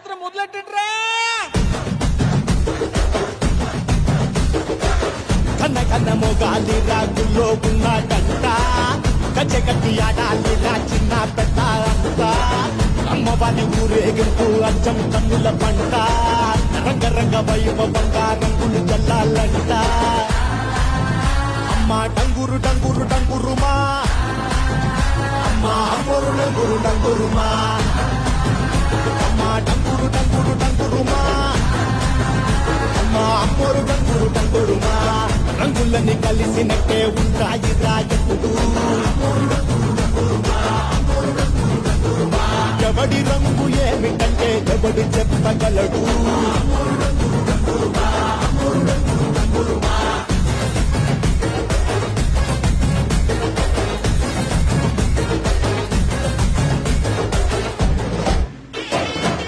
జాతర మొదలెట్టిండ్రా. కన్న కన్న మొగాలి రాగుల్లో ఉన్నాడంట, గజ్జెగట్టి ఆడాలిరా చిన్న పెద్ద అంతా. అమ్మవారి ఊరేగింపు అచ్చం కన్నుల పంట, రంగరంగ వైభవంగా రంగులు చల్లాలంట. అమ్మ డంగురు డంగురు డంగురుమా, అమ్మ అమ్మోరు డంగురు డంగురుమా, అమ్మ డంగురు డంగురు డంగురుమా, అమ్మ అమ్మోరు డంగురు డంగురుమా. రంగులని కలిసినట్టే ఉంటాయి రాయకుడు, ఎవడి రంగు ఏమిటంటే ఎవడు చెప్పగలడు.